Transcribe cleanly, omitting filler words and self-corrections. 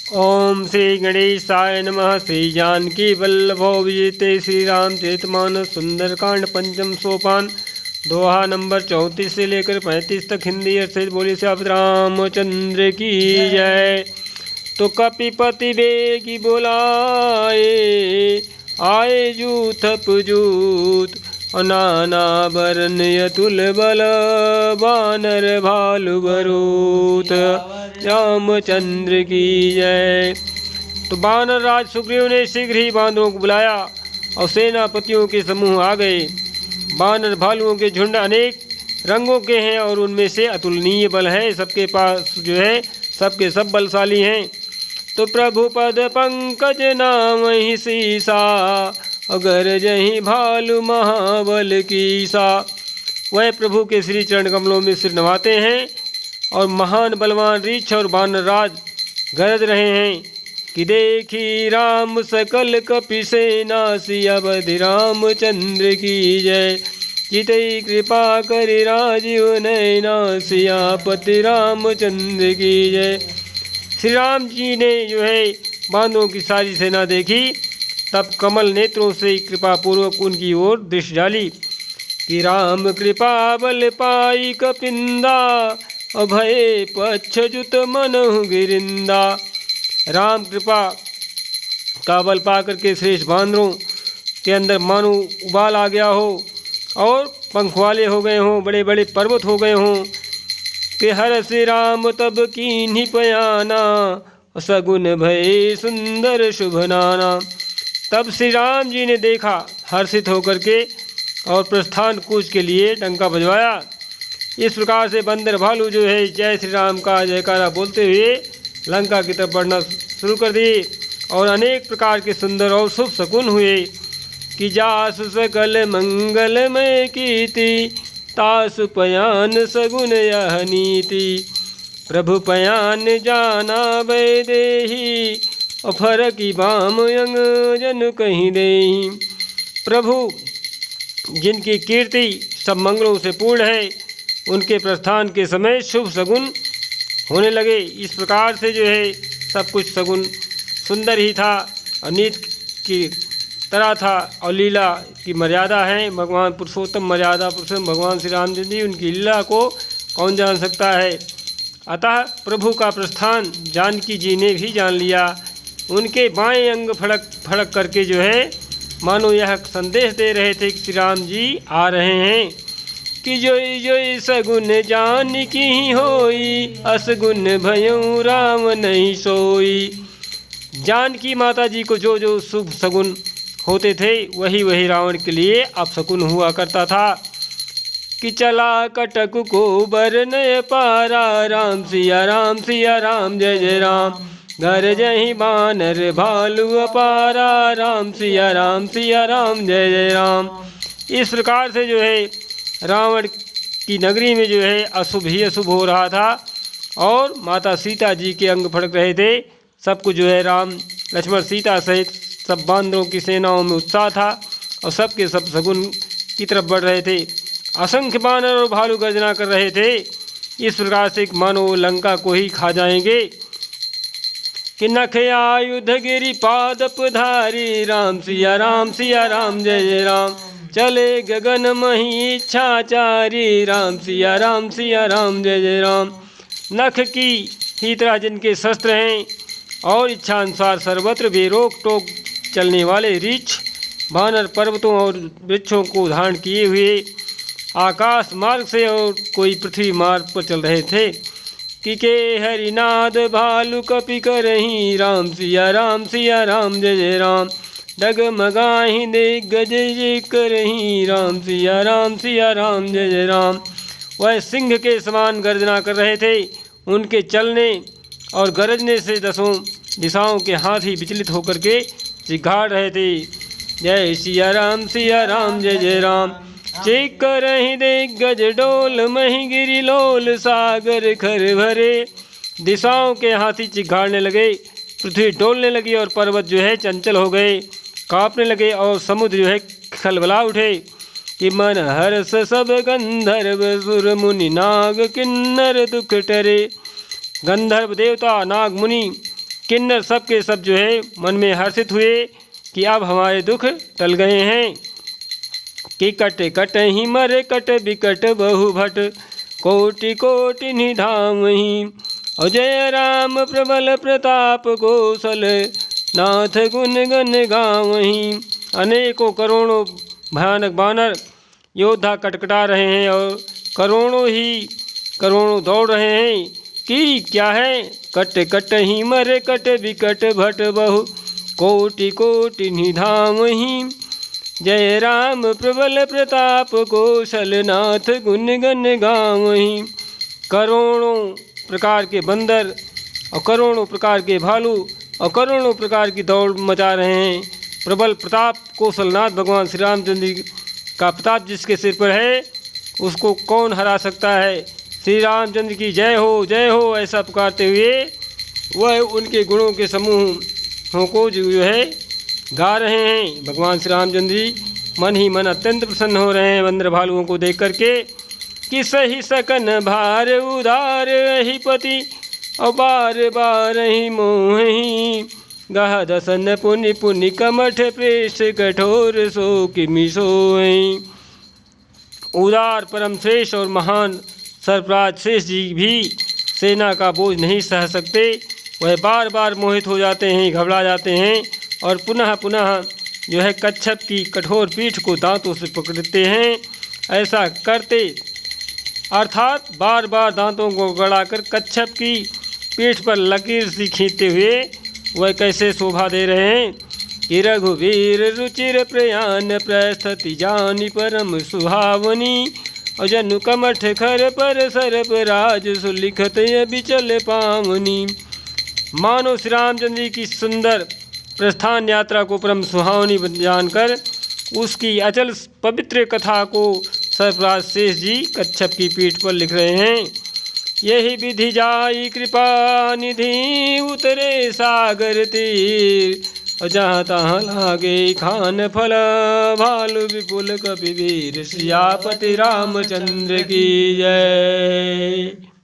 ओम श्री गणेशाय नमः। श्री जानकी वल्लभो विजयते श्री रामचरितमानस सुंदरकांड पंचम सोपान दोहा नंबर 34 से लेकर 35 तक हिंदी अर्थ बोले से रामचंद्र की जय। तो कपिपति बेगी बोलाए आए जूथ पूजूत नाना बरन अतुल बल बानर भालु बरूत रामचंद्र की जय। तो बानर राज सुग्रीव ने शीघ्र ही बानरों को बुलाया और सेनापतियों के समूह आ गए। बानर भालुओं के झुंड अनेक रंगों के हैं और उनमें से अतुलनीय बल है। सबके पास जो है सबके सब बलशाली हैं। तो प्रभु पद पंकज नाम ही सीसा अगर जही भालु महाबल कीसा। वह प्रभु के श्री चरण कमलों में सिर नवाते हैं और महान बलवान रीछ और बानर राज गरज रहे हैं कि देखी राम सकल कपि सेना सिया बधि रामचंद्र की जय। जितई कृपा करि राजीव नैना सियापति रामचंद्र की जय। श्री राम जी ने जो है बानरों की सारी सेना देखी, तब कमल नेत्रों से कृपा पूर्वक उनकी ओर दृष्टि डाली कि राम कृपा बल पाई कपिंदा अभय पच्छजुत मनहु गिरिंदा। राम कृपा का बल पा करके श्रेष्ठ बानरों के अंदर मानो उबाल आ गया हो और पंख वाले हो गए हों, बड़े बड़े पर्वत हो गए हों कि हर श्री राम तब कीन्ही पयाना सगुन भय सुंदर शुभ नाना। तब श्री राम जी ने देखा हर्षित होकर के और प्रस्थान कूच के लिए डंका बजवाया। इस प्रकार से बंदर भालू जो है जय श्री राम का जयकारा बोलते हुए लंका की तरफ बढ़ना शुरू कर दिए और अनेक प्रकार के सुंदर और शुभ शकुन हुए कि जासु सकल मंगलमय कीर्ति तासु पयान सगुन यह नीति। प्रभु पयान जाना वैदेही अफर की बाम यंग जन कहीं देही। प्रभु जिनकी कीर्ति सब मंगलों से पूर्ण है, उनके प्रस्थान के समय शुभ सगुन होने लगे। इस प्रकार से जो है सब कुछ सगुन सुंदर ही था और नीत की तरह था और लीला की मर्यादा है। भगवान पुरुषोत्तम मर्यादा पुरुषोत्तम भगवान श्री रामचंद्र जी, उनकी लीला को कौन जान सकता है। अतः प्रभु का प्रस्थान जानकी जी ने भी जान लिया। उनके बाएं अंग फड़क फड़क करके जो है मानो यह संदेश दे रहे थे कि श्री राम जी आ रहे हैं कि जोई जोई सगुन जान की होई असगुन भयऊ राम नहीं सोई। जानकी माता जी को जो जो शुभ सगुन होते थे वही वही रावण के लिए अपशकुन हुआ करता था कि चला कटक को बरनय पारा राम सिया राम जय जय राम। घर जही बानर भालू अपारा राम सिया राम जय जय राम। इस प्रकार से जो है रावण की नगरी में जो है अशुभ ही अशुभ हो रहा था और माता सीता जी के अंग फड़क रहे थे। सब कुछ जो है राम लक्ष्मण सीता सहित सब बानरों की सेनाओं में उत्साह था और सबके सब सगुन की तरफ बढ़ रहे थे। असंख्य बानर और भालू गर्जना कर रहे थे। इस प्रकार से मानो लंका को ही खा जाएंगे कि नख आयुध गिरी पादप धारी राम सिया राम जय जय राम। चले गगन मही इच्छाचारी राम सिया राम जय जय राम। नख की ही तरह जिनके शस्त्र हैं और इच्छा अनुसार सर्वत्र बेरोक टोक चलने वाले रीछ बानर पर्वतों और वृक्षों को धारण किए हुए आकाश मार्ग से और कोई पृथ्वी मार्ग पर चल रहे थे कि के हरिनाद भालु कपि करही राम सिया राम जय जय राम। डगमगाही दिग्गज जय करही राम सिया राम जय जय राम। वह सिंह के समान गर्जना कर रहे थे। उनके चलने और गरजने से दसों दिशाओं के हाथी विचलित होकर के चिघाड़ रहे थे। जय सिया राम जय जय राम। चेक करही दिग्गज डोल मही गिरी लोल सागर खर भरे। दिशाओं के हाथी चिघाड़ने लगे, पृथ्वी डोलने लगी और पर्वत जो है चंचल हो गए, कांपने लगे और समुद्र जो है खलबला उठे कि मन हर्ष सब गंधर्व सुर मुनि नाग किन्नर दुख टरे। गंधर्व देवता नाग मुनि किन्नर सब के सब जो है मन में हर्षित हुए कि अब हमारे दुख टल गए हैं। कि कट कट ही मर कट बिकट बहु भट कोटि कोटि निधाम ही। और जय राम प्रबल प्रताप कौशल नाथ गुण गण गावहीं। अनेकों करोड़ों भयानक बानर योद्धा कटकटा रहे हैं और करोड़ों दौड़ रहे हैं कि क्या है। कट कट ही मर कट विकट भट बहु कोटि कोटि निधामहि। जय राम प्रबल प्रताप कौशल नाथ गुण गण गावहीं। करोड़ों प्रकार के बंदर और करोड़ों प्रकार के भालू और करोड़ों प्रकार की दौड़ मचा रहे हैं। प्रबल प्रताप कौशलनाथ भगवान श्री रामचंद्र का प्रताप जिसके सिर पर है उसको कौन हरा सकता है। श्री रामचंद्र की जय हो ऐसा पुकारते हुए वह उनके गुणों के समूहों को जो है गा रहे हैं। भगवान श्री रामचंद्र जी मन ही मन अत्यंत प्रसन्न हो रहे हैं बंदर भालुओं को देख करके। कि सही सकन भार उदार ही पति और बार बार ही मोहि। गह दसन पुनि पुनि कमठ पृष्ठ कठोर सो किमि सोहि। उदार परम श्रेष्ठ और महान सरफराज शेष जी भी सेना का बोझ नहीं सह सकते। वह बार बार मोहित हो जाते हैं, घबरा जाते हैं और पुनः पुनः जो है कच्छप की कठोर पीठ को दांतों से पकड़ते हैं। ऐसा करते अर्थात बार बार दांतों को गड़ाकर कच्छप की पीठ पर लकीर सी खींचते हुए वह कैसे शोभा दे रहे हैं। कि रघुवीर रुचिर प्रयान प्रस्थति जानी परम सुहावनी। और जनु कमठ खर पर सरप राज सुलिखत बिचल पावनी। मानो श्री रामचंद्र जी की सुंदर प्रस्थान यात्रा को परम सुहावनी जानकर उसकी अचल पवित्र कथा को सरफराज शेष जी कच्छप की पीठ पर लिख रहे हैं। यही विधि जाई कृपा निधि उतरे सागर तीर। और जहाँ तहाँ लागे खान फल भालु विपुल कपिवीर। सियापति रामचंद्र की जय।